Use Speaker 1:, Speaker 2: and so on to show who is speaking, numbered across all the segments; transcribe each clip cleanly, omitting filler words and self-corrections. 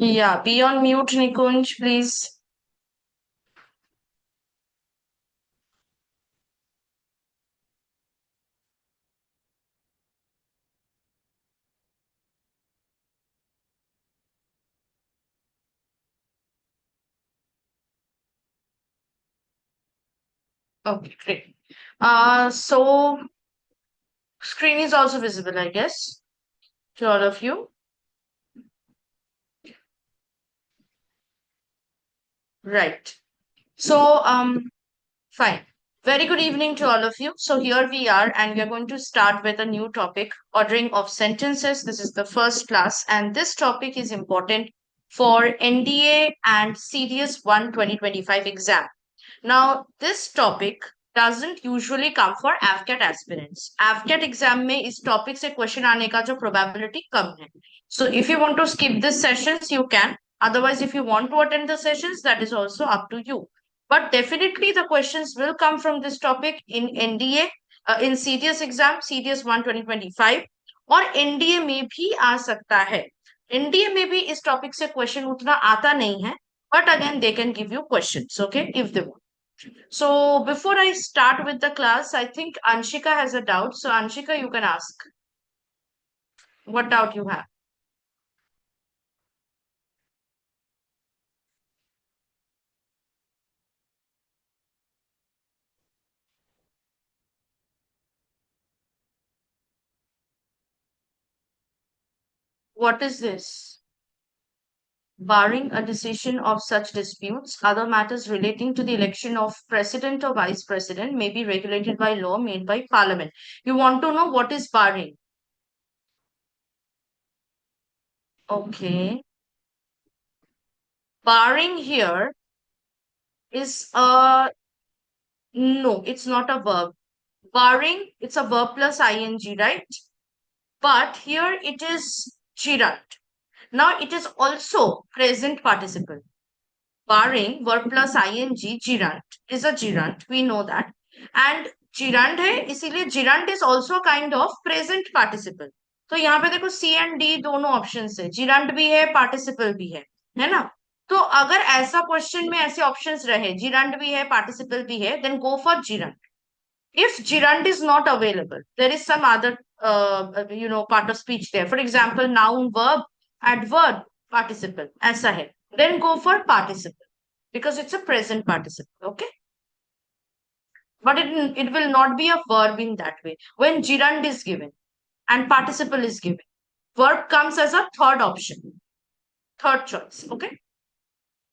Speaker 1: Yeah, be on mute, Nikunj, please. Okay, great. So screen is also visible, I guess, to all of you. Right. So, fine. Very good evening to all of you. So here we are, and we are going to start with a new topic, ordering of sentences. This is the first class, and this topic is important for NDA and CDS 1 2025 exam. Now, this topic doesn't usually come for AFCAT aspirants. AFCAT exam में इस topic से question आने का जो probability कम है. So, if you want to skip this sessions, you can. Otherwise, if you want to attend the sessions, that is also up to you. But definitely the questions will come from this topic in NDA, in CDS exam, CDS 1 2025 और NDA में भी आ सकता है. NDA में भी इस topic से question उतना आता नहीं है, but again they can give you questions, okay, if they want. So before I start with the class, I think Anshika has a doubt. So Anshika, you can ask what doubt you have. What is this? Barring a decision of such disputes, other matters relating to the election of president or vice president may be regulated by law made by parliament. You want to know what is barring? Okay. Barring here is no, it's not a verb. Barring, it's a verb plus ing, right? But here it is gerund. Now it is also present participle. Barring verb plus ing, gerund is a gerund. We know that. And gerund है, इसीलिए gerund is also kind of present participle. तो यहाँ पे देखो C and D दोनों option है. gerund भी है, participle भी है ना? तो अगर ऐसा क्वेश्चन में ऐसे ऑप्शंस रहे, gerund भी है, participle भी है, then go for gerund. If gerund is not available, there is some other part of speech there. For example, noun, verb, adverb, participle. ऐसा है. Then go for participle because it's a present participle. Okay, but it will not be a verb in that way. When gerund is given and participle is given, verb comes as a third option, third choice. Okay,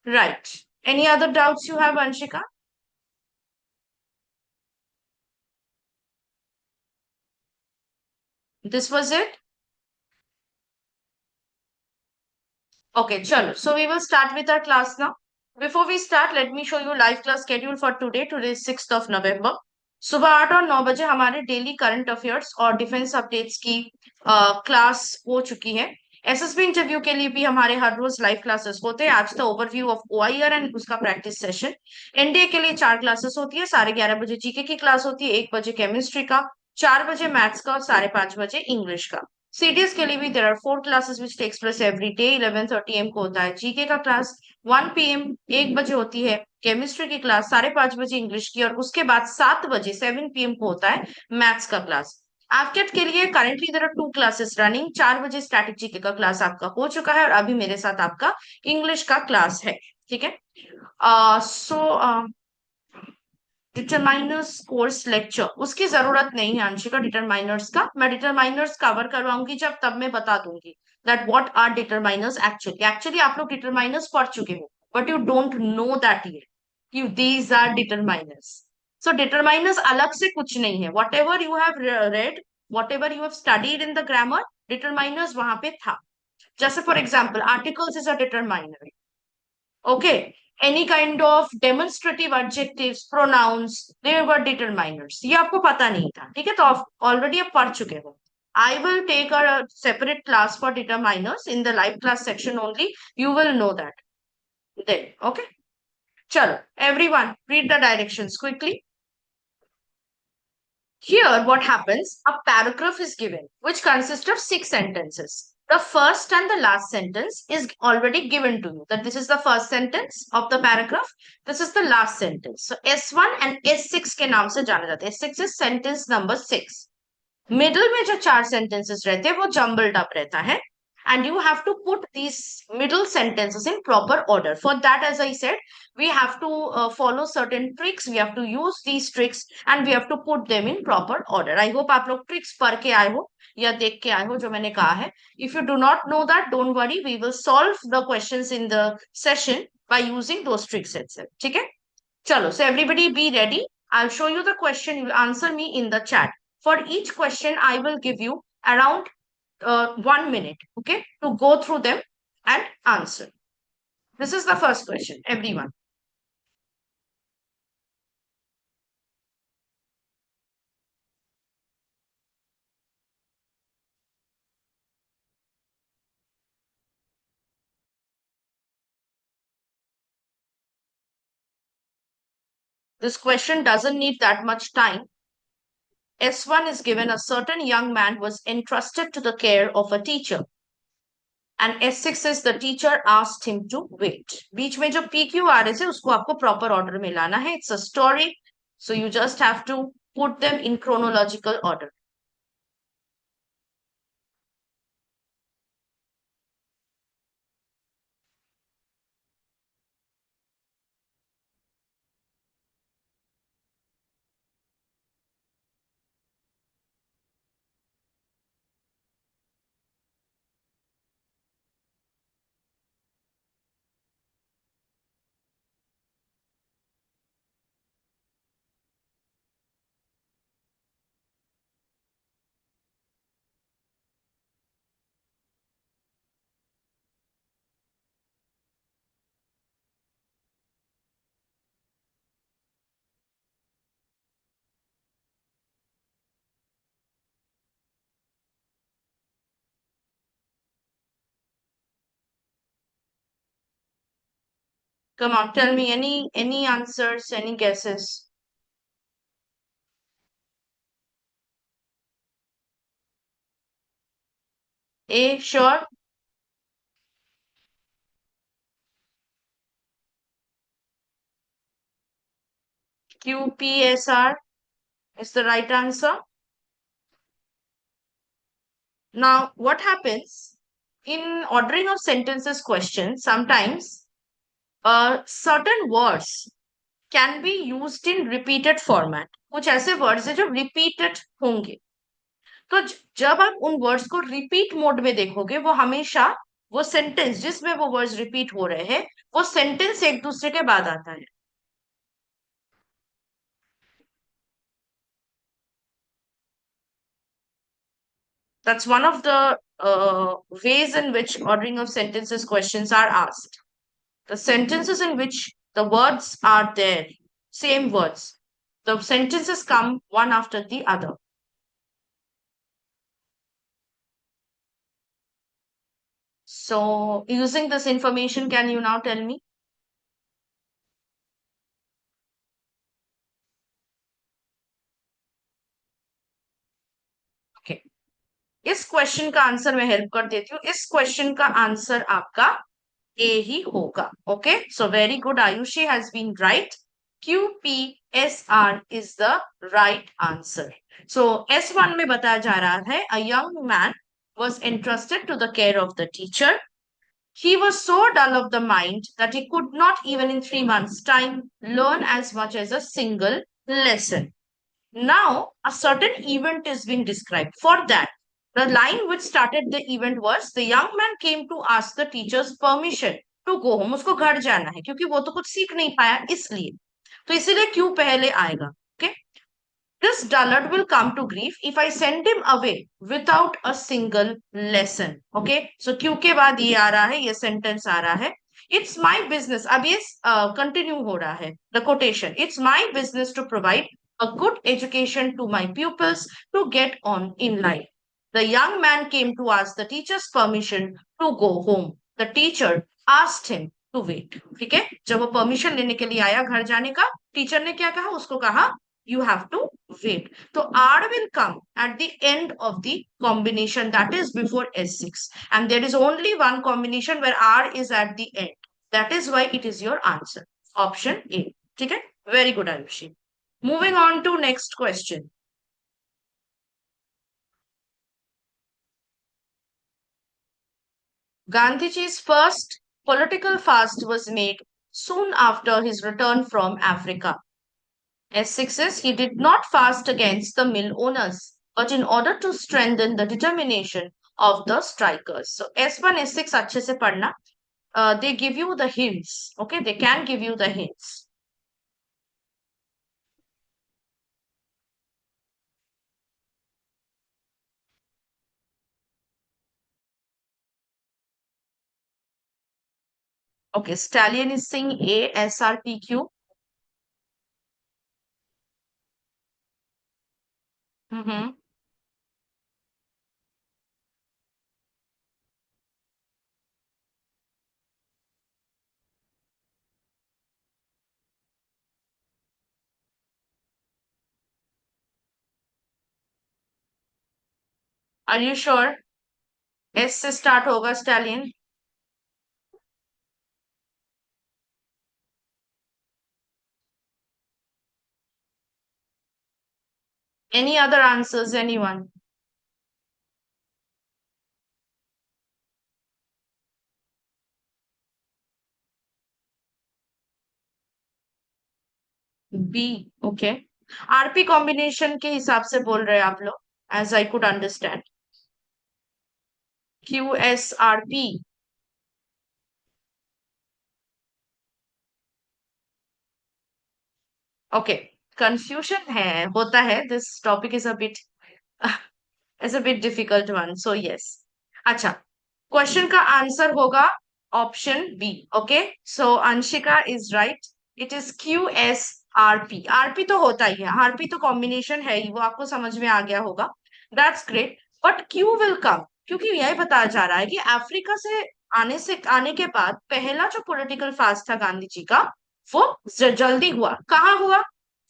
Speaker 1: right. Any other doubts you have, Anshika? This was it. Okay, chalo. So we will start with our class now. Before we start, let me show you live class schedule for today. Today is 6th of November. सुबह 8 और 9 बजे हमारे daily current affairs और defence updates की class हो चुकी है. SSB interview के लिए भी हमारे हर रोज लाइव क्लासेस होते हैं. आज तो ओवरव्यू ऑफ ओआईआर एंड उसका प्रैक्टिस सेशन. एनडीए के लिए 4 क्लासेस होती है. 11:30 बजे जीके की क्लास होती है, 1 बजे केमिस्ट्री का, 4 बजे मैथ्स का और 5:30 बजे इंग्लिश का. सीडीएस के लिए भी there are 4 classes which takes place every day. 11:30 AM को होता है जीके का क्लास, 1 पीएम 1 बजे होती है केमिस्ट्री की क्लास, 5:30 बजे इंग्लिश की और उसके बाद 7 बजे 7 पीएम को होता है मैथ्स का क्लास. एफकेट के लिए currently there are 2 classes running. 4 बजे स्टैटिक जीके का क्लास आपका हो चुका है और अभी मेरे साथ आपका इंग्लिश का क्लास है. ठीक है. सो डिटरमाइनर्स कोर्स लेक्चर उसकी जरूरत नहीं है अंशिका. डिटरमाइनर्स का मैं डिटरमाइनर्स कवर करवाऊंगी जब, तब मैं बता दूंगी that what are determiners. Actually आप लोग डिटरमाइनर्स पढ़ चुके हो but you don't know that ये कि these are determiners. So determiners अलग से कुछ नहीं है. Whatever you have read, whatever you have studied in the grammar, determiners वहां पे था. जैसे for example articles is a determiner. Okay, any kind of demonstrative adjectives, pronouns, they were determiners. ये आपको पता नहीं था. ठीक है, तो आप already आप पढ़ चुके हो. I will take a separate class for determiners in the live class section only. You will know that. Then, okay. Chalo, everyone, read the directions quickly. Here, what happens? A paragraph is given, which consists of 6 sentences. The first and the last sentence is already given to you, that this is the first sentence of the paragraph, this is the last sentence. So S1 and S6 के नाम से जाना जाता है. S6 is sentence number 6. Middle में जो 4 sentences रहते हैं वो jumbled up रहता है, and you have to put these middle sentences in proper order. For that, as I said, we have to follow certain tricks, we have to use these tricks, and we have to put them in proper order. I hope आप लोग tricks पढ़ के आए हो या देख के आए हो जो मैंने कहा है. If you do not know that, don't worry, we will solve the questions in the session by using those tricks itself. ठीक है, चलो. So everybody be ready. I'll show you the question, you will answer me in the chat. For each question, I will give you around 1 minute, okay, to go through them and answer. This is the first question, everyone. This question doesn't need that much time. S1 is given, a certain young man was entrusted to the care of a teacher. And S6 is, the teacher asked him to wait. बीच में जो PQ आ रहे थे उसको आपको proper order में लाना है. It's a story, so you just have to put them in chronological order. Come on, tell me any answers, any guesses? A, sure. QPSR is the right answer. Now, what happens in ordering of sentences question, sometimes certain words can be used in repeated format. कुछ ऐसे words है जो repeated होंगे. तो जब आप उन words को रिपीट मोड में देखोगे, वो हमेशा वो सेंटेंस जिसमें वो वर्ड्स रिपीट हो रहे हैं, वो सेंटेंस एक दूसरे के बाद आता है. That's one of the ways in which ordering of sentences questions are asked. The sentences in which the words are there, same words, the sentences come one after the other. So, using this information, can you now tell me? Okay. इस question का answer मैं help कर देती हूँ. इस question का answer आपका A ही होगा. Okay, so very good, Ayushi has been right. QPSR is the right answer. So S1 में बताया जा रहा है, a young man was entrusted to the care of the teacher. He was so dull of the mind that he could not even in 3 months' time learn as much as a single lesson. Now, a certain event is being described. For that, the line which started the event was, the young man came to ask the teacher's permission to go home. उसको घर जाना है क्योंकि वो तो कुछ सीख नहीं पाया, इसलिए. तो इसीलिए क्यों पहले आएगा. Okay? This dullard will come to grief if I send him away without a single lesson. Okay? So क्यों के बाद ये आ रहा है, ये sentence आ रहा है. It's my business. अब ये continue हो रहा है. The quotation. It's my business to provide a good education to my pupils to get on in life. The young man came to ask the teacher's permission to go home. The teacher asked him to wait. ठीक है, जब वो permission लेने के लिए आया घर जाने का, टीचर ने क्या कहा, उसको कहा you have to Wait. So R will come at the end of the combination, that is before S6. And there is only one combination where R is at the end. That is why it is your answer. Option A. Okay? Very good, Ayushi. Moving on to next question. Gandhiji's first political fast was made soon after his return from Africa. S6 is he did not fast against the mill owners, but in order to strengthen the determination of the strikers. So S1, S6 अच्छे से पढ़ना. They give you the hints. Okay, they can give you the hints. Okay, Stallion is saying A, SRPQ. Mm-hmm. Are you sure? S से start होगा Stallion. Any other answers, anyone? B, okay. RP combination के हिसाब से बोल रहे हैं आप लोग, as I could understand. QSRP. Okay, confusion है, होता है. This topic is a bit is a bit difficult one, so yes. अच्छा, क्वेश्चन का आंसर होगा option B. Okay, so Anshika is right. It is QSRP. RP तो होता ही है, RP तो कॉम्बिनेशन है ही, वो आपको समझ में आ गया होगा. That's great. But Q will come, क्योंकि यही बताया जा रहा है कि अफ्रीका से आने के बाद पहला जो पॉलिटिकल फास्ट था गांधी जी का, वो जल्दी हुआ. कहाँ हुआ?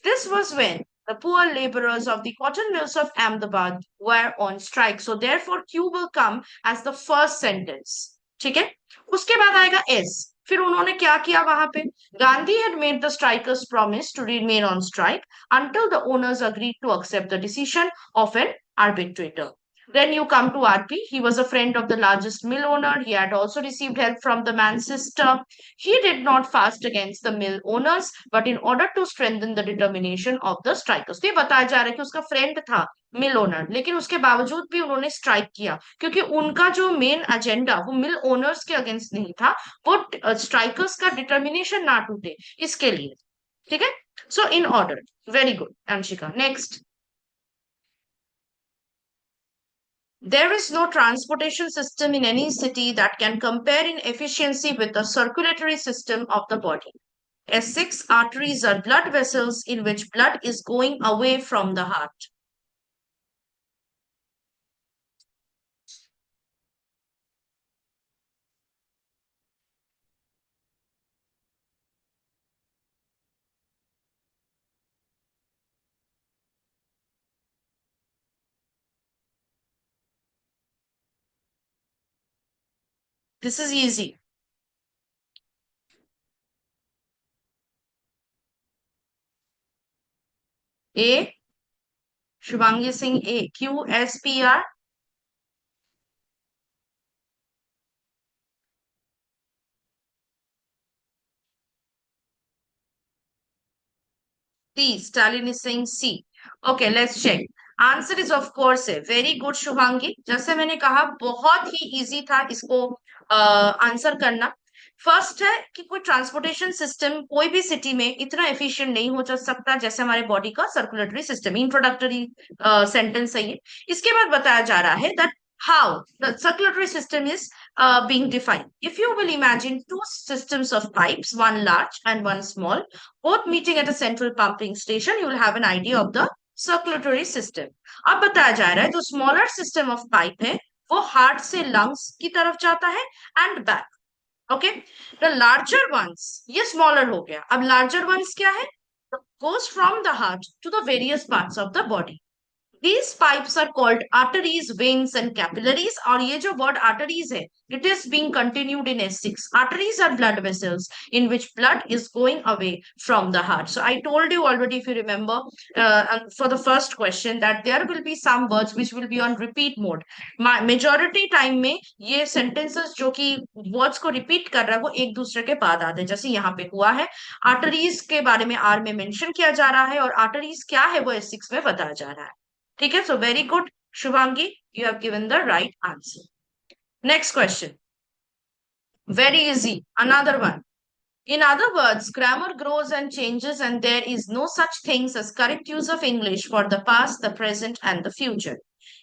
Speaker 1: This was when the poor laborers of the cotton mills of Ahmedabad were on strike. So therefore Q will come as the first sentence. ठीक है. उसके बाद आएगा S. फिर उन्होंने क्या किया वहां पे? Gandhi had made the strikers promise to remain on strike until the owners agreed to accept the decision of an arbitrator. Then you come to RP. He was a friend of the largest mill owner. He had also received help from the man's sister. He did not fast against the mill owners, but in order to strengthen the determination of the strikers. तो ये बताया जा रहा है कि उसका friend था मिल owner, लेकिन उसके बावजूद भी उन्होंने स्ट्राइक किया, क्योंकि उनका जो मेन एजेंडा वो मिल ओनर्स के अगेंस्ट नहीं था, वो स्ट्राइकर्स का डिटर्मिनेशन ना टूटे, इसके लिए. ठीक है. So in order. Very good Anshika. Next. There is no transportation system in any city that can compare in efficiency with the circulatory system of the body. S6, arteries are blood vessels in which blood is going away from the heart. This is easy. A. Shubhangi Singh A. QSPR. C. Stalin is saying C. Okay, let's check. Answer is of course है. Very good Shubhangi. जैसे मैंने कहा, बहुत ही easy था इसको answer करना. First है कि कोई ट्रांसपोर्टेशन सिस्टम कोई भी सिटी में इतना एफिशिएंट नहीं हो जा सकता जैसे हमारे बॉडी का सर्कुलेटरी सिस्टम. इंट्रोडक्टरी सेंटेंस है ये. इसके बाद बताया जा रहा है that how the circulatory system is being defined. If you will imagine two systems of pipes, one large and one small, both meeting at a central pumping station, you will have an idea of the circulatory system. अब बताया जा रहा है जो smaller system of pipe है वो heart से lungs की तरफ जाता है and back. Okay. The larger ones, ये स्मॉलर हो गया. अब लार्जर वंस क्या है? goes from the heart to the various parts of the body. These pipes are called arteries, veins, and capillaries. और ये जो word arteries है, it is being continued in S6. Arteries are blood vessels in which blood is going away from the heart. So I told you already, if you remember, for the first question, that there will be some words which will be on repeat mode. Majority time में ये sentences जो कि words को repeat कर रहा है वो एक दूसरे के बाद आते हैं, जैसे यहाँ पे हुआ है. आर्टरीज के बारे में आर में मेंशन किया जा रहा है और आर्टरीज क्या है वो S6 में बताया जा रहा है. ठीक है, so very good, Shubhangi, you have given the right answer. Next question, very easy, another one. In other words, grammar grows and changes, and there is no such things as correct use of English for the past, the present, and the future.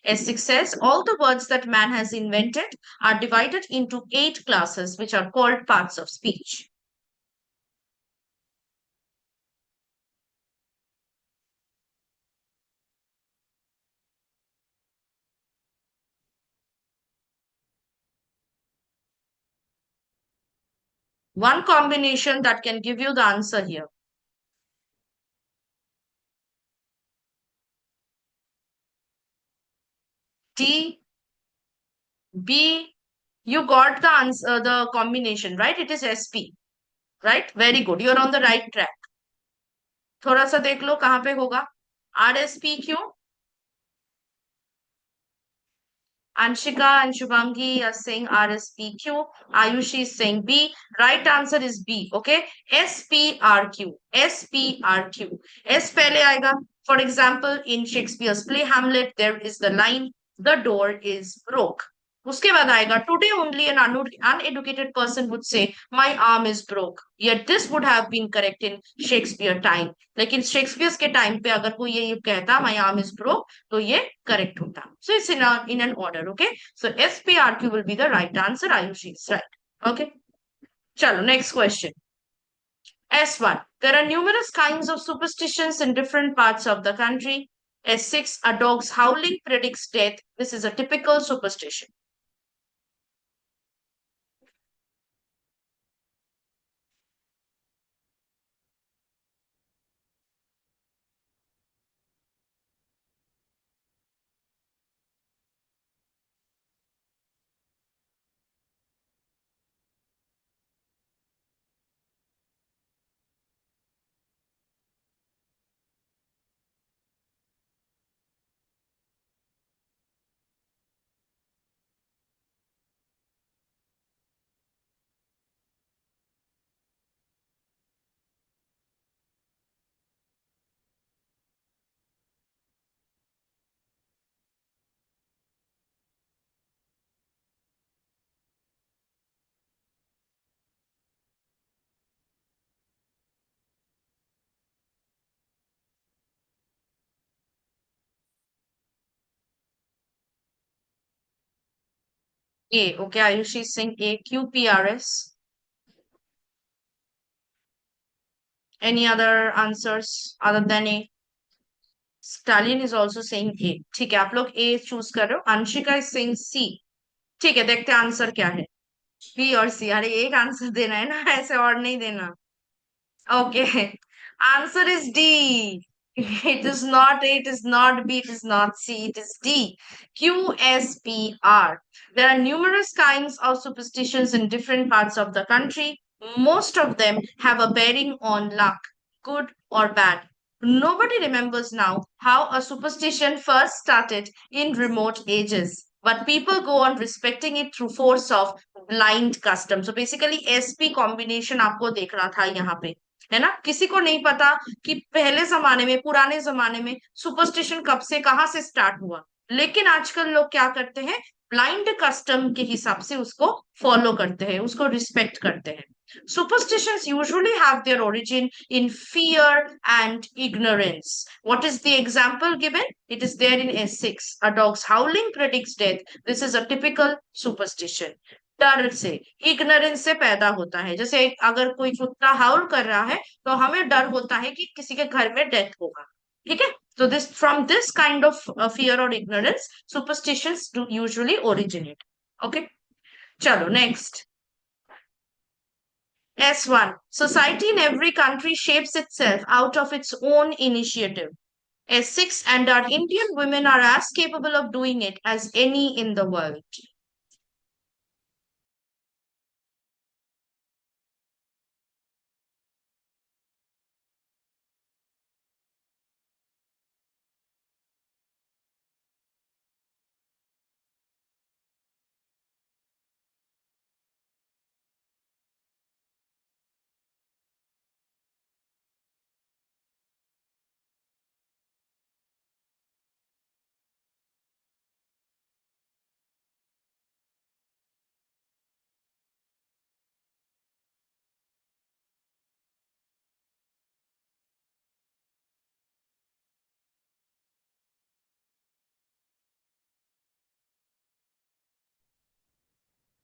Speaker 1: S6 says all the words that man has invented are divided into 8 classes, which are called parts of speech. One combination that can give you the answer here. T, B, you got the answer, the combination, right? It is SP, right? Very good. You're on the right track. थोड़ा सा देख लो कहाँ पे होगा. RSP क्यों? Anshika and Shubhangi are saying RSPQ. Ayushi is saying B. Right answer is B. Okay. SPRQ. SPRQ. S पहले आएगा. For example, in Shakespeare's play Hamlet, there is the line, "The door is broke." उसके बाद आएगा, "Today only an uneducated person would say, 'My arm is broke.' Yet this would have been correct in Shakespeare time." लेकिन Shakespeare के time पे अगर कोई ये कहता, "My arm is broke," तो ये करेक्ट होता. So it's in an order, okay? So SPRQ will be the right answer. Ayushi is right. Okay. Chalo, next question. S1. There are numerous kinds of superstitions in different parts of the country. S6. A dog's howling predicts death. This is a typical superstition. A. Okay, Ayushi is saying A. QPRS. Any other answers other than A? Stalin is also saying A. ठीक है, आप लोग A choose कर रहे हो. Anshika is saying C. ठीक है, देखते हैं आंसर क्या है. B और C. अरे एक आंसर देना है ना, ऐसे और नहीं देना. Okay. Answer is D. It is not A, it is not B, it is not C, it is D. QSPR. There are numerous kinds of superstitions in different parts of the country. Most of them have a bearing on luck, good or bad. Nobody remembers now how a superstition first started in remote ages, but people go on respecting it through force of blind custom. So basically, SP combination आपको देखना था यहाँ पे, है ना. किसी को नहीं पता कि पहले जमाने में, पुराने जमाने में सुपरस्टिशन कब से कहां से स्टार्ट हुआ. लेकिन आजकल लोग क्या करते हैं, ब्लाइंड कस्टम के हिसाब से उसको फॉलो करते हैं, उसको रिस्पेक्ट करते हैं. Superstitions usually have their origin in fear and ignorance. What is the example given? It is there in S6. A dog's howling predicts death. This is a typical superstition. डर से, ignorance से पैदा होता है. जैसे अगर कोई कुत्ता हाउल कर रहा है तो हमें डर होता है कि किसी के घर में डेथ होगा. ठीक है. So this, from this kind of fear or ignorance, superstitions do usually originate. Okay. चलो next. S1. Society in every country shapes itself out of its own initiative. S6. And our Indian women are as capable of doing it as any in the world.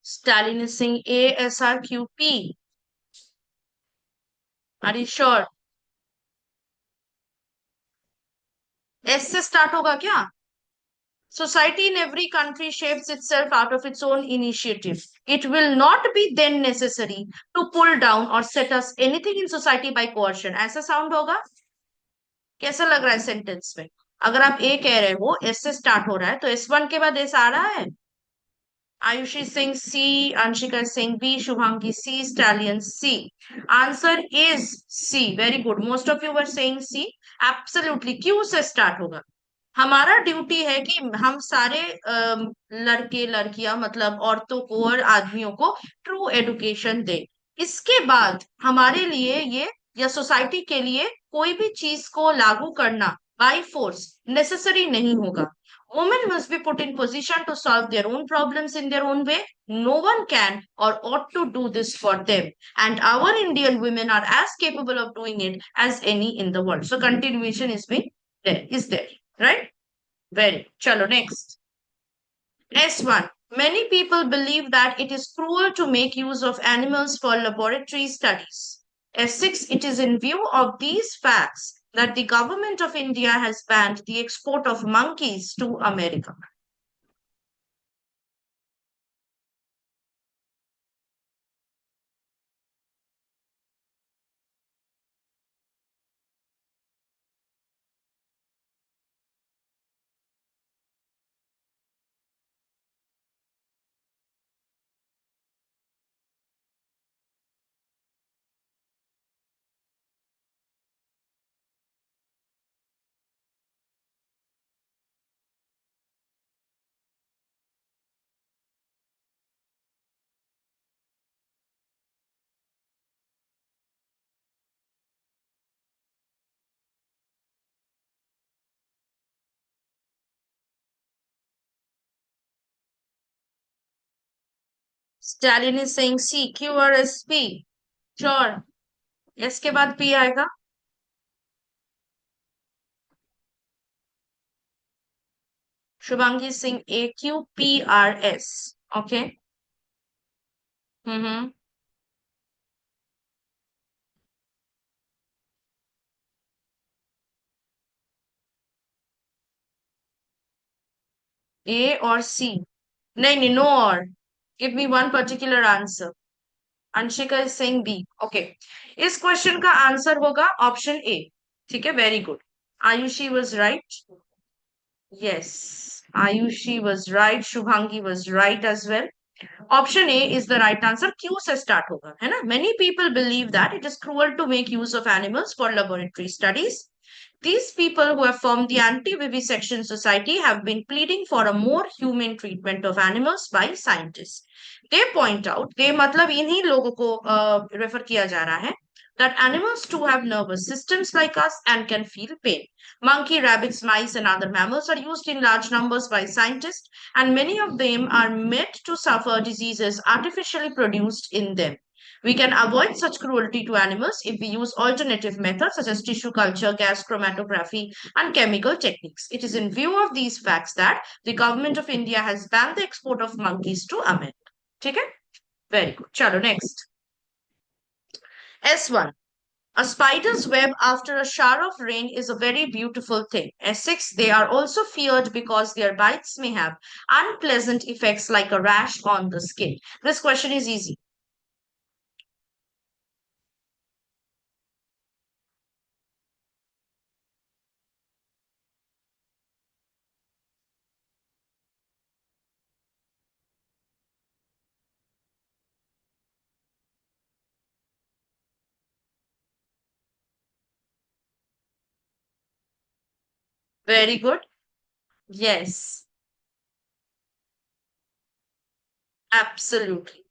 Speaker 1: Stalin is saying ASRQP. Are you sure? S से start होगा क्या? Society in every country shapes itself out of its own initiative. It will not be then necessary to pull down or set us anything in society by coercion. ऐसा sound होगा? कैसा लग रहा है sentence में? अगर आप ए कह रहे हो एस से स्टार्ट हो रहा है तो S1 के बाद एस आ रहा है. Ayushi is saying C, Anshika is saying B, Shubhangi C, Stallion C. Answer is C. Very good. Most of you were saying C. Absolutely. Q से start होगा. हमारा ड्यूटी है कि हम सारे लड़के लड़कियां मतलब औरतों को और आदमियों को ट्रू एजुकेशन दें. इसके बाद हमारे लिए ये या सोसाइटी के लिए कोई भी चीज को लागू करना बाय फोर्स नेसेसरी नहीं होगा. Women must be put in position to solve their own problems in their own way. No one can or ought to do this for them. And our Indian women are as capable of doing it as any in the world. So continuation is there, right? Very. Chalo, next. S1. Many people believe that it is cruel to make use of animals for laboratory studies. S6. It is in view of these facts that the government of India has banned the export of monkeys to America. Stalin is saying C, Q or S, P. Sure. S के बाद P आएगा. Shubhangi is saying A, Q, P, R, S. Okay. Mm-hmm. A or C. नहीं नहीं, no or. Give me one particular answer. Anshika is saying B. Okay. इस question का answer होगा option A. ठीक है, very good. Ayushi was right. Yes. Ayushi was right. Shubhangi was right as well. Option A is the right answer. Q से start होगा, है ना? Many people believe that it is cruel to make use of animals for laboratory studies. These people who have formed the anti-vivisection society have been pleading for a more humane treatment of animals by scientists. They point out, they मतलब इन्हीं लोगों को refer किया जा रहा है that animals too have nervous systems like us and can feel pain. Monkey, rabbits, mice, and other mammals are used in large numbers by scientists, and many of them are meant to suffer diseases artificially produced in them. We can avoid such cruelty to animals if we use alternative methods such as tissue culture, gas chromatography, and chemical techniques. It is in view of these facts that the government of India has banned the export of monkeys to America. Okay? Very good. Chalo, next. S1. A spider's web after a shower of rain is a very beautiful thing. S6. They are also feared because their bites may have unpleasant effects like a rash on the skin. This question is easy. Very good. Yes, absolutely.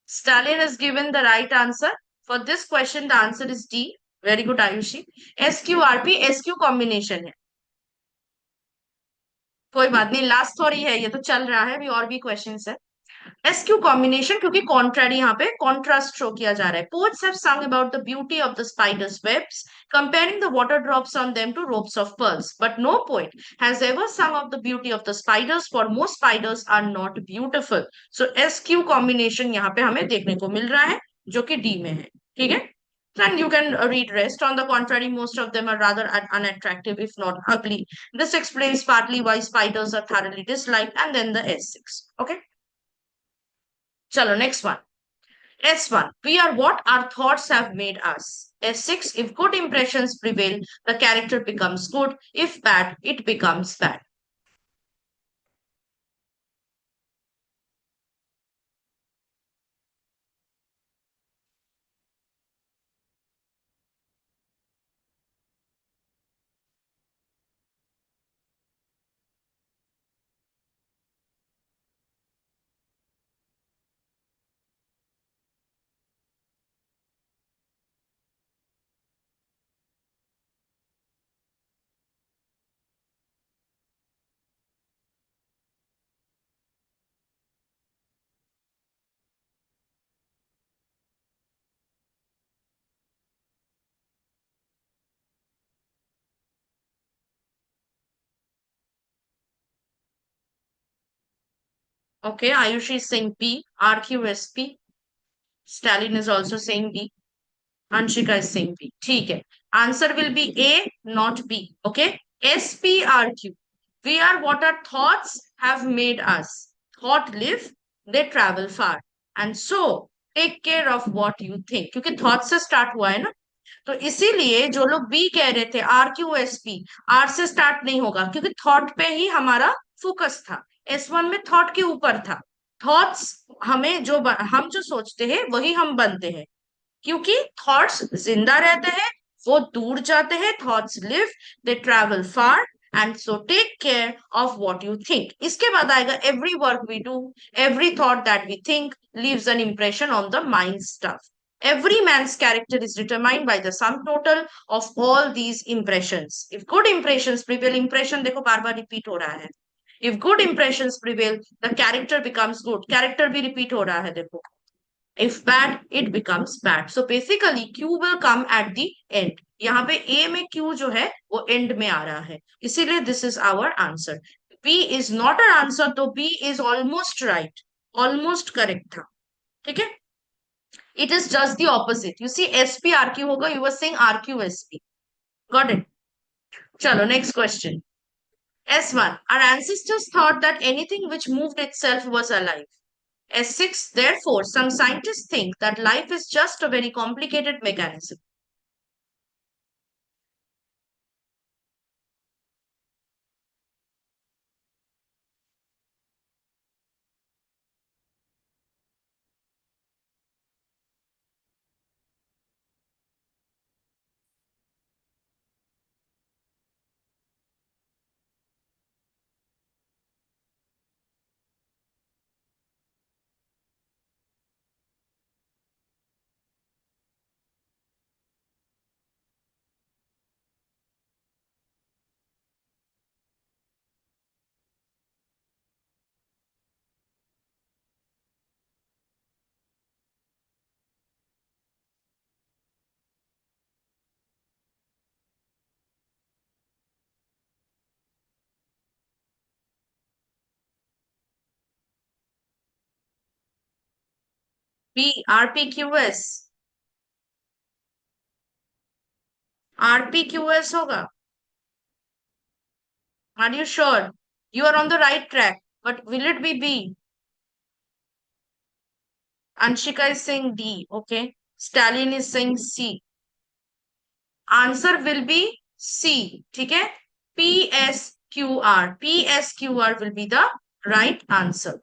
Speaker 1: Stalin has given the right answer. For this question, the answer is D. Very good, Ayushi. SQRP, SQ combination है. कोई बात नहीं, last थोड़ी है, ये तो चल रहा है, अभी और भी क्वेश्चंस है. एसक्यू कॉम्बिनेशन, क्योंकि कॉन्ट्रारी यहाँ पे कॉन्ट्रास्ट शो किया जा रहा है. Poets have sung about the beauty of the spiders webs, comparing the water drops on them to ropes of pearls, but no poet has ever sung of the beauty of the spiders, for most spiders are not beautiful. So SQ combination यहाँ पे हमें देखने को मिल रहा है, जो कि D में है. ठीक है. And you can read rest. On the contrary, most of them are rather unattractive, if not ugly. This explains partly why spiders are thoroughly disliked. And then the S6. Okay. Chalo, next one. S1. We are what our thoughts have made us. S6. If good impressions prevail, the character becomes good. If bad, it becomes bad. Okay, Ayushi is saying B. RQSP. Stalin is also saying B. Anshika is saying B. ठीक है. Answer will be A, not B. Okay. SPRQ. We are what our thoughts have made us. Thought live, they travel far. And so, take care of what you think. क्योंकि thought से start हुआ है ना. तो इसीलिए जो लोग B कह रहे थे, RQSP, आर से स्टार्ट नहीं होगा, क्योंकि थॉट पे ही हमारा फोकस था. S1 में थॉट के ऊपर था. थॉट्स हमें जो हम जो सोचते हैं वही हम बनते हैं, क्योंकि थॉट्स जिंदा रहते हैं, वो दूर जाते हैं. Thoughts live, they travel far. And so take care of what you think. इसके बाद आएगा every work we do, every thought that we think leaves an impression on the mind stuff. Every man's character is determined by the sum total of all these impressions. If good impressions prevail, impression देखो बार बार repeat हो रहा है. If good impressions prevail, the character becomes good. Character भी repeat हो रहा है देखो. If bad, it becomes bad. So basically, Q will come at the end. यहाँ पे A में Q जो है वो end में आ रहा है. इसीलिए this is our answer. B is not our answer, तो B is almost right. Almost correct था. ठीक है? It is just the opposite. You see, SP RQ होगा. You were saying RQ SP. Got it? चलो, next question. S1. Our ancestors thought that anything which moved itself was alive. S6. Therefore, some scientists think that life is just a very complicated mechanism. B. RPQS. RPQS होगा. Are you sure? You are on the right track. But will it be B? Anshika is saying D. Okay. Stalin is saying C. Answer will be C. ठीक है? PSQR. PSQR will be the right answer.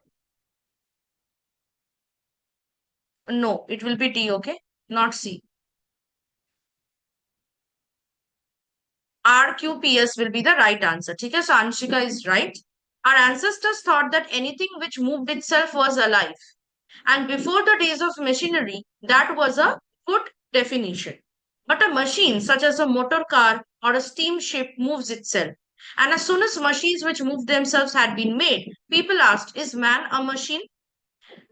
Speaker 1: No, it will be D, okay? Not C. RQPS will be the right answer. Okay, so Anshika is right. Our ancestors thought that anything which moved itself was alive. And before the days of machinery, that was a good definition. But a machine, such as a motor car or a steamship, moves itself. And as soon as machines which move themselves had been made, people asked, is man a machine?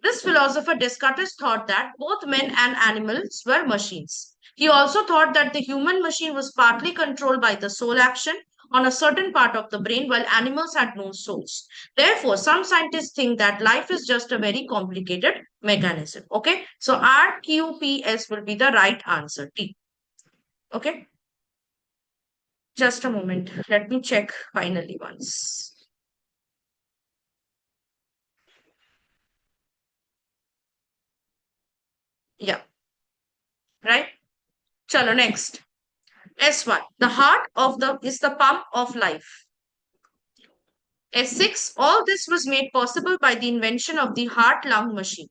Speaker 1: This philosopher Descartes thought that both men and animals were machines. He also thought that the human machine was partly controlled by the soul action on a certain part of the brain, while animals had no souls. Therefore, some scientists think that life is just a very complicated mechanism. Okay, so RQPS will be the right answer. T. Okay, just a moment. Let me check finally once. Yeah, right. Chalo, next. S1. The heart of the is the pump of life. S6. All this was made possible by the invention of the heart-lung machine.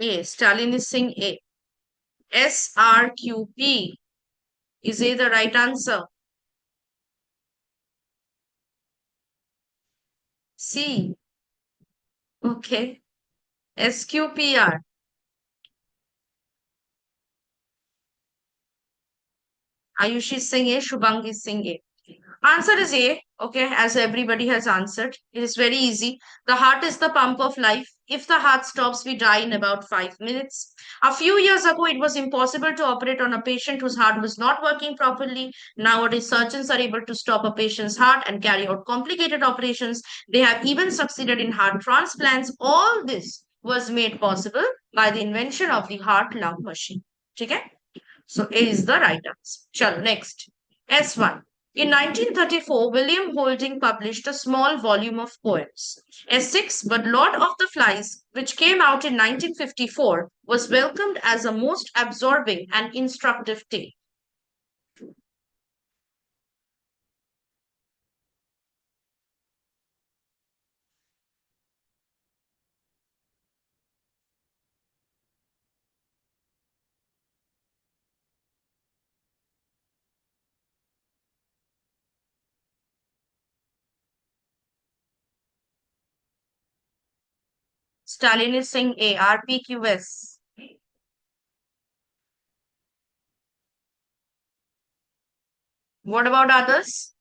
Speaker 1: A. Stalin is saying A. SRQP. Is A the right answer? C. Okay. SQPR. Ayushi is saying A. Shubhang is saying A. Answer is A, okay, as everybody has answered. It is very easy. The heart is the pump of life. If the heart stops, we die in about 5 minutes. A few years ago, it was impossible to operate on a patient whose heart was not working properly. Nowadays, surgeons are able to stop a patient's heart and carry out complicated operations. They have even succeeded in heart transplants. All this was made possible by the invention of the heart-lung machine. Okay? So A is the right answer. Chalo, next. S1. In 1934, William Holding published a small volume of poems. S6, but Lord of the Flies, which came out in 1954, was welcomed as a most absorbing and instructive tale. Stalin is saying A, RPQS. What about others?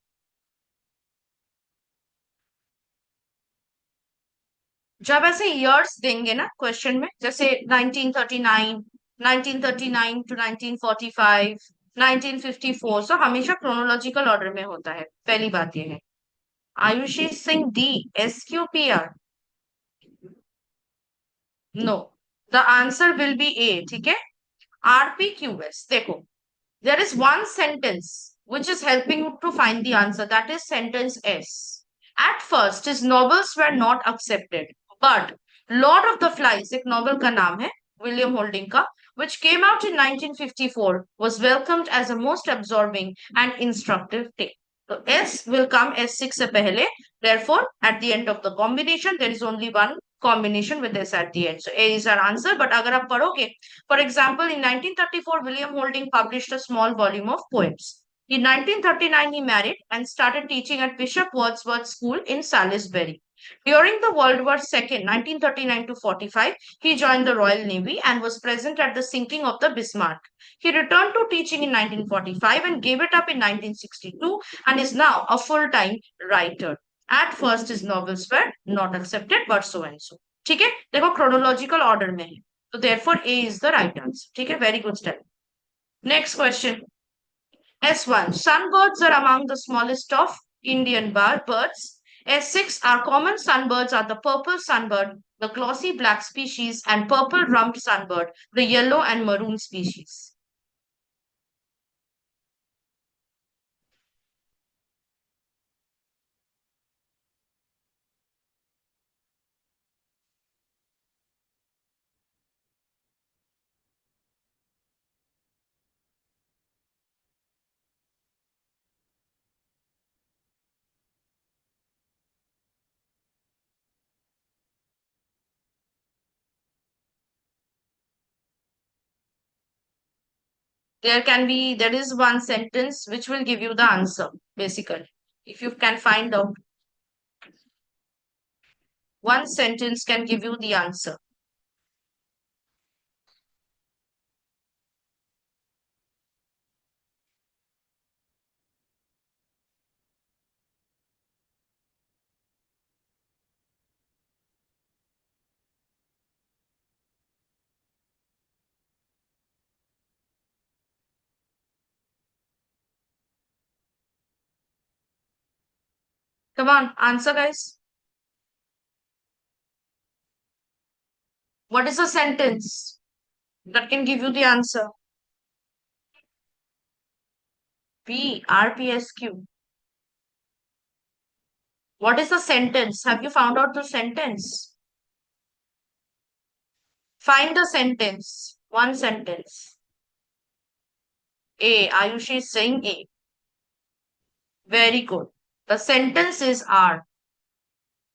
Speaker 1: जब ऐसे years देंगे ना question में जैसे 1939 1939 to 1945 1954 सो हमेशा chronological order में होता है पहली बात ये है Ayushi Singh D SQPR no the answer will be a ठीक है RPQS देखो there is one sentence which is helping you to find the answer. That is sentence S. At first, his novels were not accepted, but Lord of the Flies, एक novel का नाम है, William Holding का, which came out in 1954, was welcomed as a most absorbing and instructive tale. So S will come S6 से पहले. Therefore, at the end of the combination, there is only one combination with S at the end. So A is our answer. But अगर आप पढ़ोगे, for example, in 1934, William Holding published a small volume of poems. In 1939, he married and started teaching at Bishop Wordsworth School in Salisbury. During the World War II, 1939 to 45, he joined the Royal Navy and was present at the sinking of the Bismarck. He returned to teaching in 1945 and gave it up in 1962 and is now a full-time writer. At first, his novels were not accepted, but so and so. ठीक है देखो chronological order में है so therefore A is the right answer. ठीक है very good study. Next question. S1. Sunbirds are among the smallest of Indian birds. S6. Our common sunbirds are the purple sunbird, the glossy black species, and purple rumped sunbird, the yellow and maroon species. There is one sentence which will give you the answer, basically. If you can find out, one sentence can give you the answer. Come on, answer, guys. What is a sentence that can give you the answer? B, RPSQ. What is the sentence? Have you found out the sentence? Find the sentence. One sentence. A. Ayushi is saying A. Very good. The sentences are,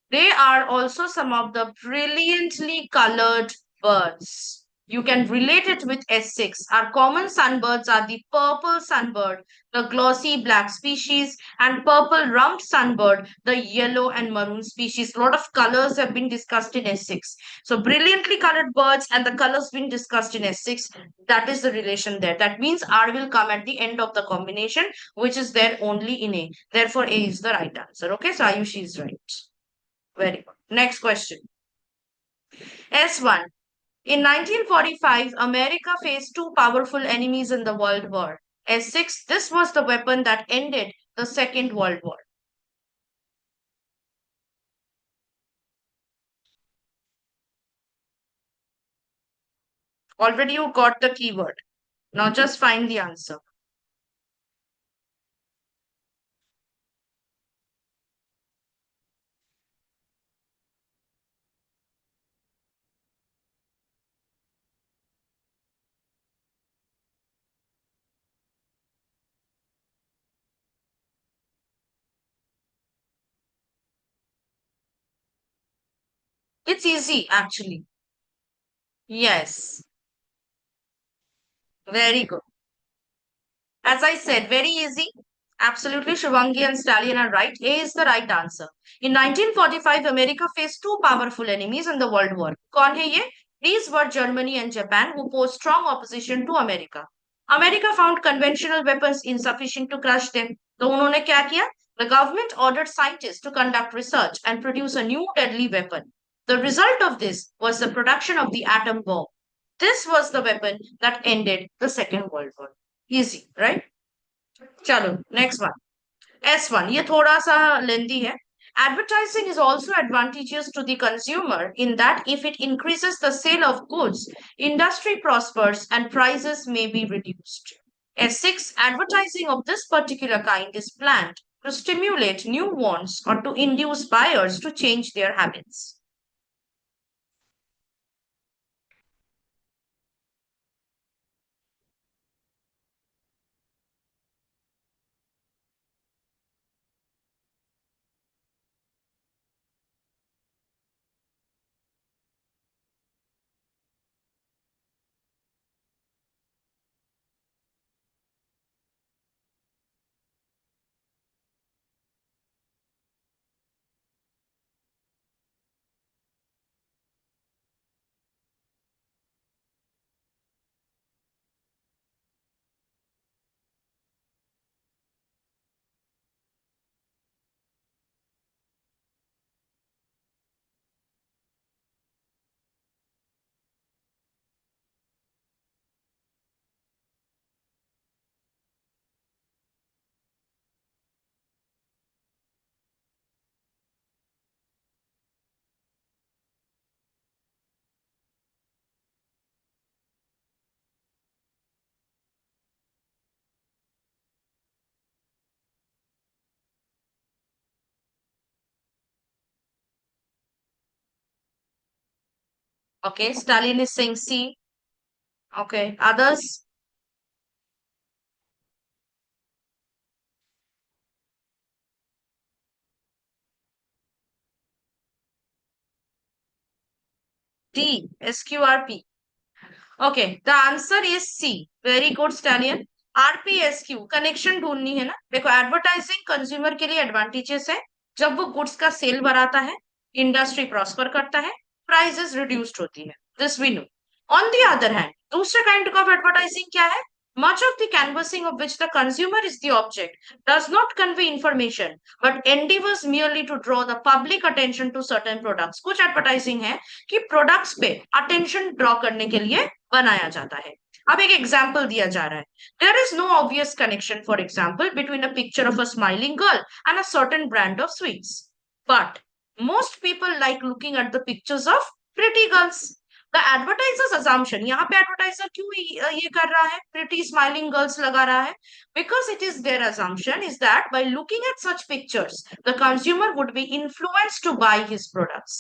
Speaker 1: they are also some of the brilliantly colored birds. You can relate it with S6. Our common sunbirds are the purple sunbird, the glossy black species, and purple rumped sunbird, the yellow and maroon species. A lot of colors have been discussed in S6. So, brilliantly colored birds and the colors being discussed in S6, that is the relation there. That means R will come at the end of the combination, which is there only in A. Therefore, A is the right answer. Okay, so Ayushi is right. Very good. Next question. S1. In 1945, America faced two powerful enemies in the World War. S6. This was the weapon that ended the Second World War. Already you got the keyword. Now just find the answer. It's easy, actually. Yes. Very good. As I said, very easy. Absolutely, Shivangi and Stallion are right. A is the right answer. In 1945, America faced two powerful enemies in the World War. कौन है ये? These were Germany and Japan, who posed strong opposition to America. America found conventional weapons insufficient to crush them. तो उन्होंने क्या किया? The government ordered scientists to conduct research and produce a new deadly weapon. The result of this was the production of the atom bomb. This was the weapon that ended the Second World War. Easy, right? चलो next one. S1, ये थोड़ा सा लेंदी है. Advertising is also advantageous to the consumer in that if it increases the sale of goods, industry prospers and prices may be reduced. S6, advertising of this particular kind is planned to stimulate new wants or to induce buyers to change their habits. Okay, Stalin is saying C. Okay, others? D, SQRP. Okay, the answer is C. Very good stallion. RPSQ, connection ढूंढनी है ना। देखो, advertising consumer के लिए advantages है। जब वो goods का सेल बढ़ाता है, इंडस्ट्री प्रॉस्पर करता है, प्राइसेस रिड्यूस्ड होती है, this we know. On the other hand, दूसरा काइंड ऑफ एडवर्टाइजिंग क्या है? Much of the canvassing of which the consumer is the object does not convey information but endeavors merely to draw the public attention to certain products. कुछ advertising है कि products pay attention draw करने के लिए बनाया जाता है। अब एक एग्जांपल दिया जा रहा है। There is no obvious connection, for example, between a picture of a smiling girl and a certain brand of sweets. But most people like looking at the pictures of pretty girls. The advertisers assumption, यहाँ पे advertiser क्यों ये कर रहा है, pretty smiling girls लगा रहा है? Because it is their assumption is that by looking at such pictures the consumer would be influenced to buy his products.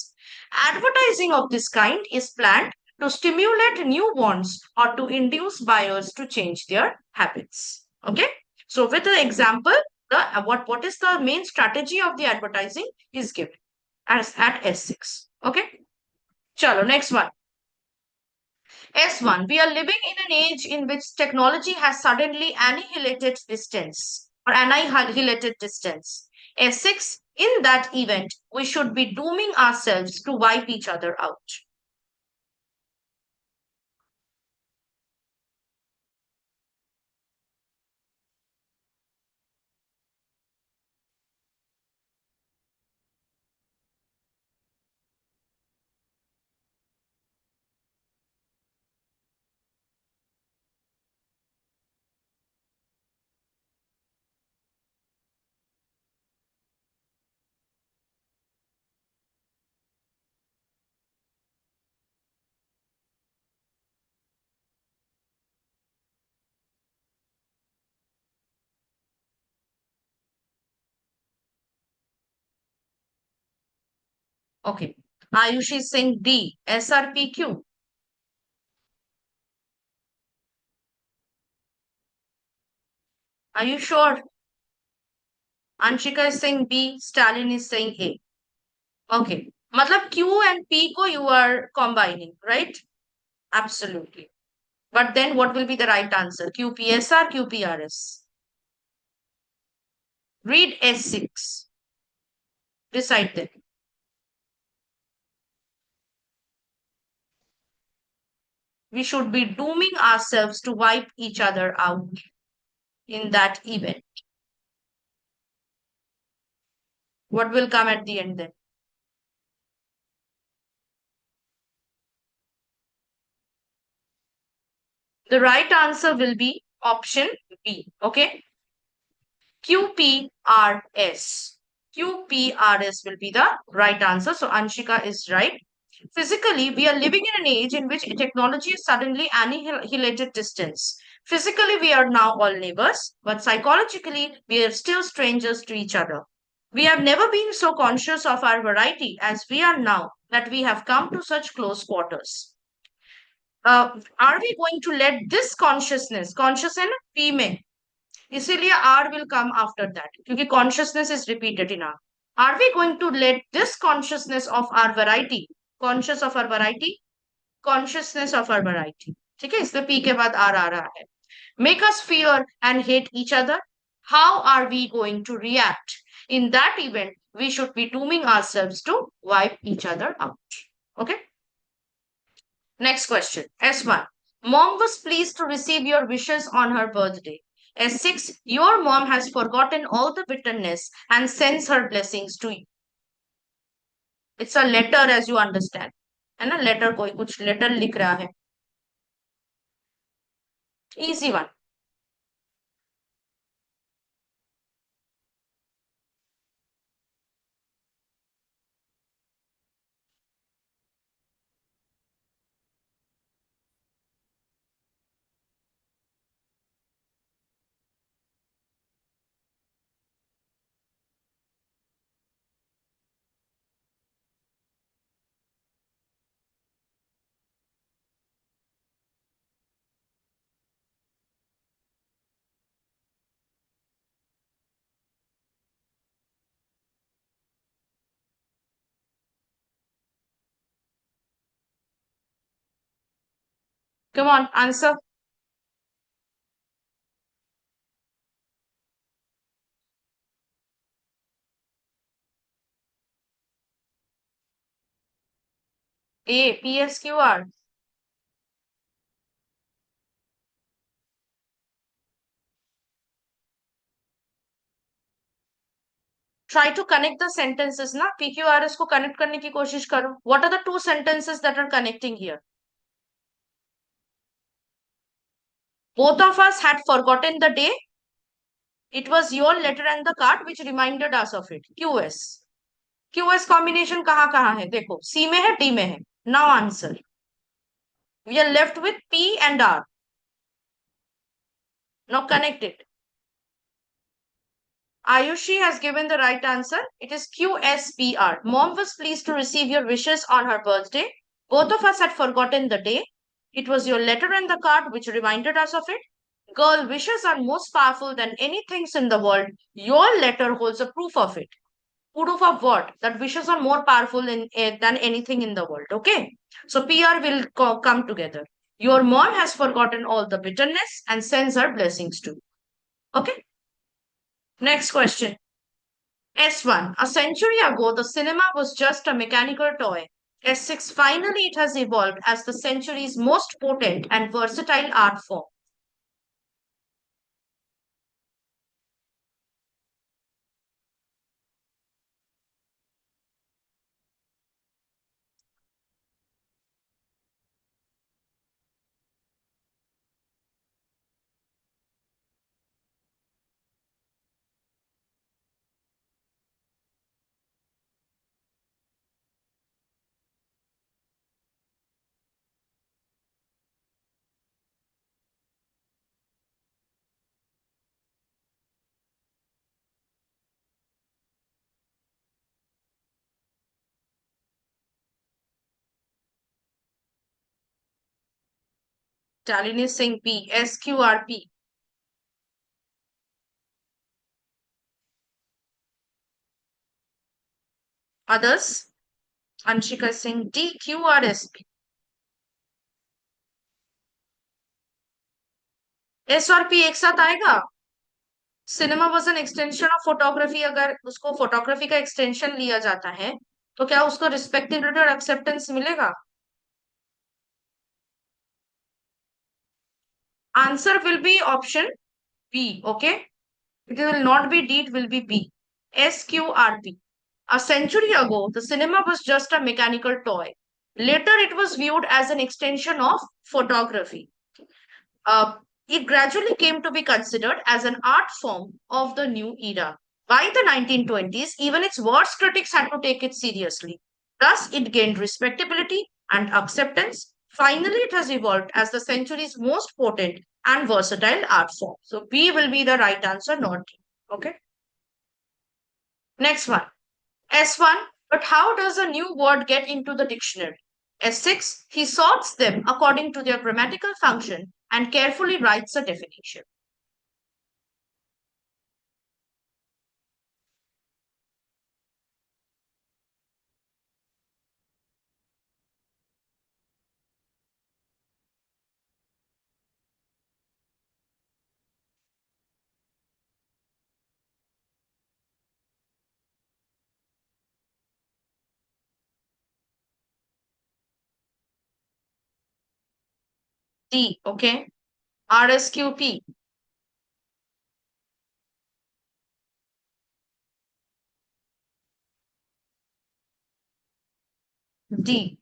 Speaker 1: Advertising of this kind is planned to stimulate new wants or to induce buyers to change their habits. Okay, so with the example, the what is the main strategy of the advertising is given as at S6. Okay, chalo next one. S1, we are living in an age in which technology has suddenly annihilated distance or annihilated distance. S6, in that event, we should be dooming ourselves to wipe each other out. Okay. Ayushi is saying D, SRPQ. Are you sure? Anshika is saying B, Stalin is saying A. Okay. Matlab Q and P ko you are combining, right? Absolutely. But then what will be the right answer? QPSR, QPRS. Read S6. Decide them. We should be dooming ourselves to wipe each other out in that event. What will come at the end then? The right answer will be option B. Okay. QPRS. QPRS will be the right answer. So Anshika is right. Physically, we are living in an age in which technology is suddenly annihilated distance. Physically, we are now all neighbors, but psychologically, we are still strangers to each other. We have never been so conscious of our variety as we are now that we have come to such close quarters. Are we going to let this consciousness, conscious है ना P में, इसीलिए R will come after that क्योंकि consciousness is repeated in R. Are we going to let this consciousness of our variety, conscious of our variety, consciousness of our variety, ठीक है, इसमें P के बाद R आ रहा है, make us fear and hate each other? How are we going to react? In that event, we should be dooming ourselves to wipe each other out. Okay. Next question. S1. Mom was pleased to receive your wishes on her birthday. S6. Your mom has forgotten all the bitterness and sends her blessings to you. It's a letter, as you understand. है ना, letter, कोई कुछ letter लिख रहा है. Easy one. Come on, answer. A, PSQR. Try to connect the sentences ना, PQRS को connect करने की कोशिश करो. What are the two sentences that are connecting here? Both of us had forgotten the day. It was your letter and the card which reminded us of it. QS. QS combination कहाँ कहाँ है? देखो, C में है, D में है. Now answer. We are left with P and R. Now connect it. Ayushi has given the right answer. It is QSPR. Mom was pleased to receive your wishes on her birthday. Both of us had forgotten the day. It was your letter and the card which reminded us of it. Girl, wishes are most powerful than anything in the world. Your letter holds a proof of it. Proof of what? That wishes are more powerful than anything in the world. Okay. So PR will come together. Your mom has forgotten all the bitterness and sends her blessings too. Okay. Next question. S1. A century ago, the cinema was just a mechanical toy. S6. Finally, it has evolved as the century's most potent and versatile art form. Stalin is saying B. SQRP. Others? Anshika is saying D. QRSP. S और P एक साथ आएगा. Cinema was an extension of photography. अगर उसको photography का extension लिया जाता है तो क्या उसको रिस्पेक्टेबिलिटी और एक्सेप्टेंस मिलेगा? Answer will be option B. Okay. It will not be D, it will be B. SQRP. A century ago, the cinema was just a mechanical toy. Later, it was viewed as an extension of photography. Uh, it gradually came to be considered as an art form of the new era. By the 1920s, even its worst critics had to take it seriously. Thus, it gained respectability and acceptance. Finally, it has evolved as the century's most potent and versatile art form. So, B will be the right answer, not D. Okay. Next one. S1. But how does a new word get into the dictionary? S6. He sorts them according to their grammatical function and carefully writes a definition. D. Okay. RSQP. D.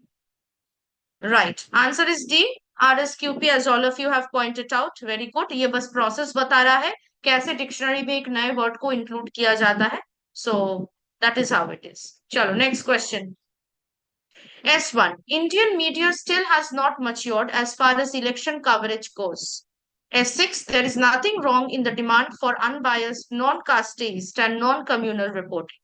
Speaker 1: Right. Answer is D. RSQP, as all of you have pointed out. Very good. ये बस process बता रहा है कैसे dictionary में एक नए word को इंक्लूड किया जाता है. So that is how it is. चलो next question. S1. Indian media still has not matured as far as election coverage goes. S6. There is nothing wrong in the demand for unbiased, non-casteist and non-communal reporting.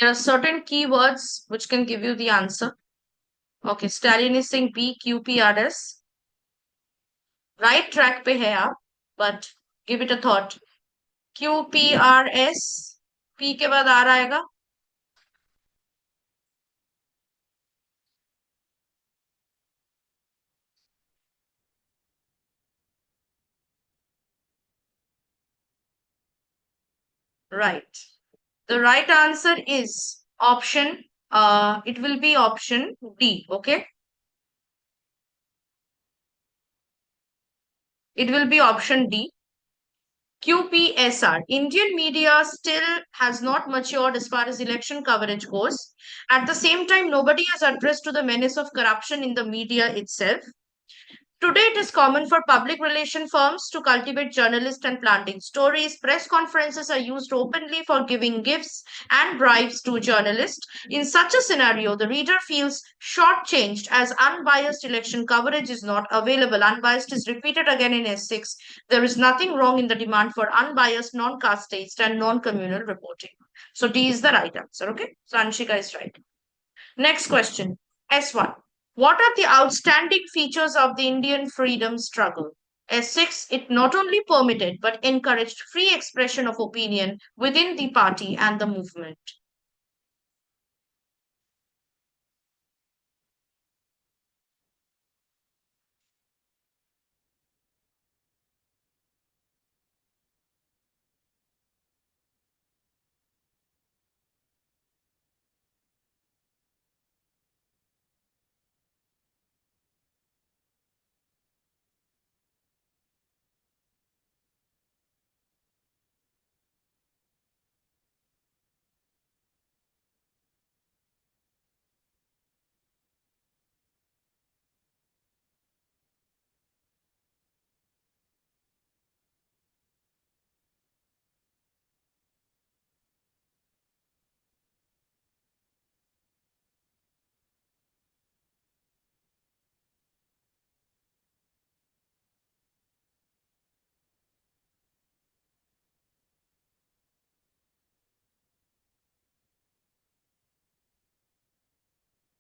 Speaker 1: There are certain keywords which can give you the answer. Okay, Stalin is saying B, QPRS. Right track पे है आप, but give it a thought. QPRS, P के बाद R आएगा. Right. The right answer is option. It will be option D. Okay. It will be option D. QPSR. Indian media still has not matured as far as election coverage goes. At the same time, nobody has addressed to the menace of corruption in the media itself. Today, it is common for public relation firms to cultivate journalists and planting stories. Press conferences are used openly for giving gifts and bribes to journalists. In such a scenario, the reader feels shortchanged as unbiased election coverage is not available. Unbiased is repeated again in S6. There is nothing wrong in the demand for unbiased, non-caste-based, and non-communal reporting. So D is the right answer. Okay, so Anshika is right. Next question. S1. What are the outstanding features of the Indian freedom struggle? S6. It not only permitted but encouraged free expression of opinion within the party and the movement.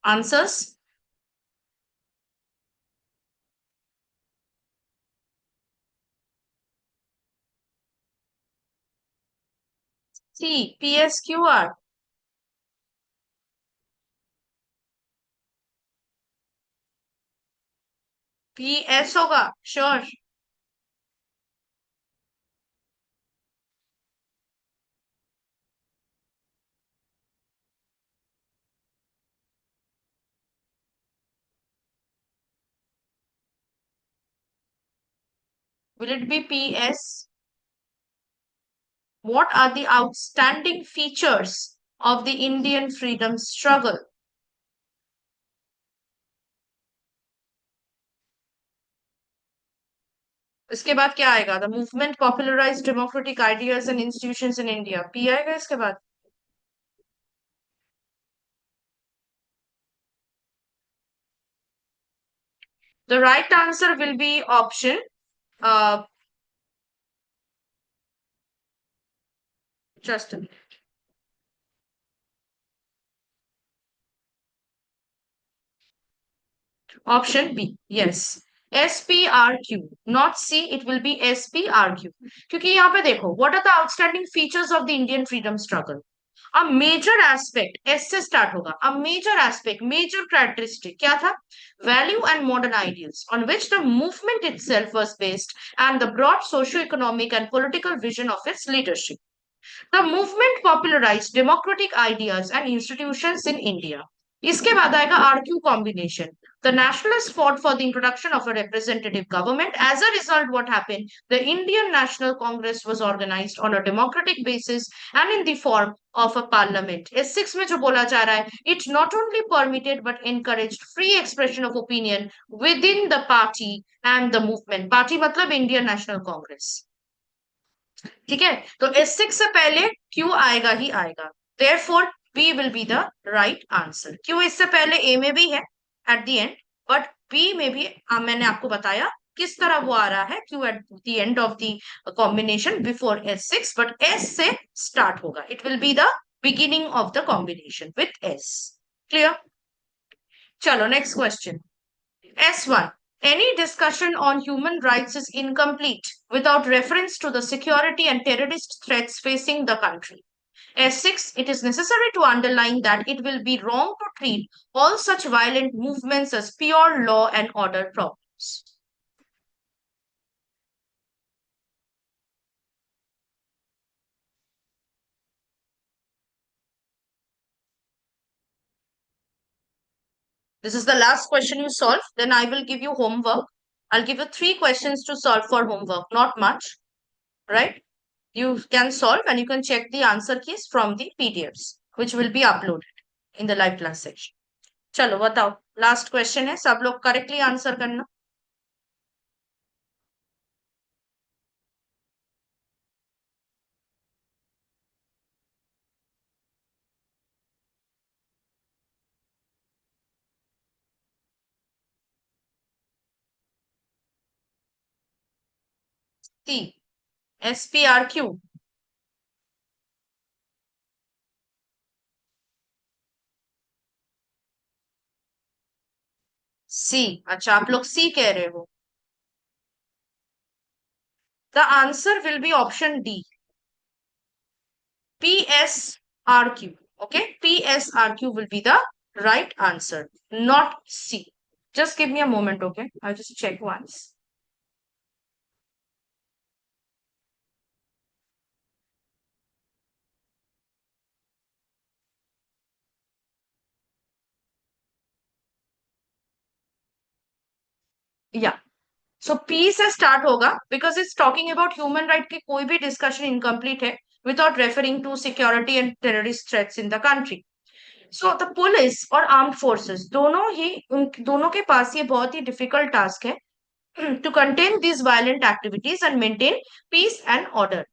Speaker 1: Answers? C. PSQR. PS होगा. Sure. Will it be PS? What are the outstanding features of the Indian freedom struggle? इसके बाद क्या आएगा? The movement popularized democratic ideas and institutions in India. P आएगा इसके बाद. The right answer will be option. Uh, just a minute. Option B. Yes. SPRQ, not C. It will be SPRQ. क्योंकि यहाँ पे देखो, what are the outstanding features of the Indian freedom struggle? A major aspect, S से start होगा. A major aspect, major characteristic क्या था? Value and modern ideals on which the movement itself was based and the broad socio-economic and political vision of its leadership. The movement popularized democratic ideas and institutions in India. इसके बाद आएगा RQ combination. The nationalists fought for the introduction of a representative government. As a result, what happened? The Indian National Congress was organized on a democratic basis and in the form of a parliament. S6 में जो बोला जा रहा है, it not only permitted but encouraged free expression of opinion within the party and the movement. Party मतलब Indian National Congress. ठीक है, तो S6 से पहले Q आएगा ही आएगा. Therefore, B will be the right answer. Q इससे पहले A में भी है at the end, but B में भी मैंने आपको बताया किस तरह वो आ रहा है. Q at the end of the combination before S6, but S से start होगा. It will be the beginning of the combination with S. Clear? Chalo, next question. S1. Any discussion on human rights is incomplete without reference to the security and terrorist threats facing the country. S6. It is necessary to underline that it will be wrong to treat all such violent movements as pure law and order problems. This is the last question you solve. Then I will give you homework. I'll give you 3 questions to solve for homework, not much, right? You can solve and you can check the answer keys from the PDFs, which will be uploaded in the live class section. चलो बताओ, last question है, सब लोग correctly answer करना. सी, SPRQ. सी, अच्छा आप लोग सी कह रहे हो. The answer will be option D, PSRQ. Okay, PSRQ will be the right answer, not C. Just give me a moment, okay? I'll just check once. Yeah. So P से start होगा because it's talking about human right की कोई भी discussion incomplete है without referring to security and terrorist threats in the country. So the police और armed forces दोनों के पास ये बहुत ही difficult task है to contain these violent activities and maintain peace and order.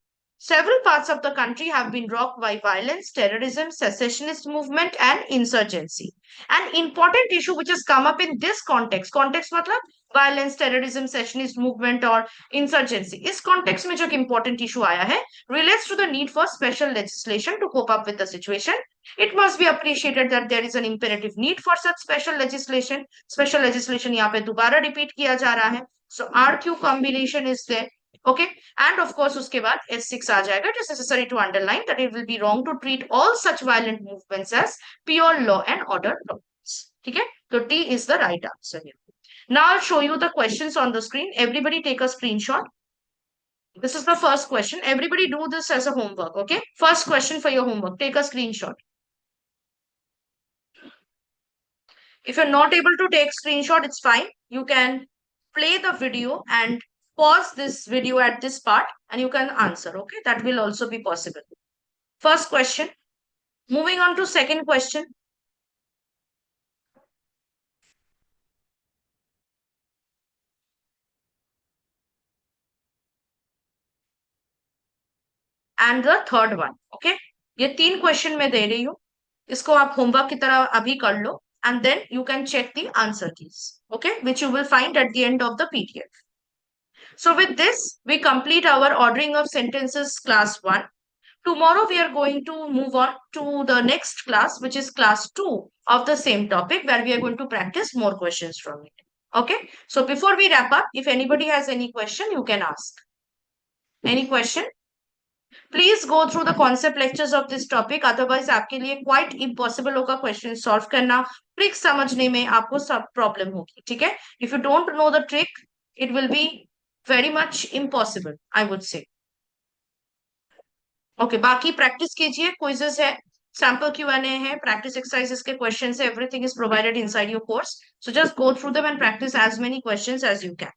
Speaker 1: Several parts of the country have been rocked by violence, terrorism, secessionist movement, and insurgency. An important issue which has come up in this context मतलब violence, terrorism, secessionist movement or insurgency. इस context में जो एक important issue आया है relates to the need for special legislation to cope up with the situation. It must be appreciated that there is an imperative need for such special legislation. Special legislation यहाँ पे दोबारा repeat किया जा रहा है. So RQ combination is there. Okay, and of course उसके बाद S6 आ जाएगा. It is necessary to underline that it will be wrong to treat all such violent movements as pure law and order problems. ठीक है, तो D is the right answer here. Now I'll show you the questions on the screen. Everybody take a screenshot. This is the first question. Everybody do this as a homework. Okay, first question for your homework. Take a screenshot. If you're not able to take screenshot, it's fine. You can play the video and pause this video at this part and you can answer. Okay, that will also be possible. First question. Moving on to second question. And the third one. Okay, ये 3 question मैं दे रही हूँ. इसको आप homework की तरह अभी कर लो and then you can check the answer keys. Okay, which you will find at the end of the PDF. So with this, we complete our ordering of sentences class 1. Tomorrow we are going to move on to the next class, which is class 2 of the same topic, where we are going to practice more questions from it. Okay. So before we wrap up, if anybody has any question, you can ask. Any question? Please go through the concept lectures of this topic. Otherwise, आपके लिए quite impossible होगा question solve करना. Trick समझने में आपको सब problem होगी. ठीक है? If you don't know the trick, it will be very much impossible, I would say. Okay बाकी प्रैक्टिस कीजिए. क्विजेस है, सैंपल Q&A है, प्रैक्टिस एक्सरसाइजेस के क्वेश्चंस है. Everything is provided inside your course. So just go through them and practice as many questions as you can.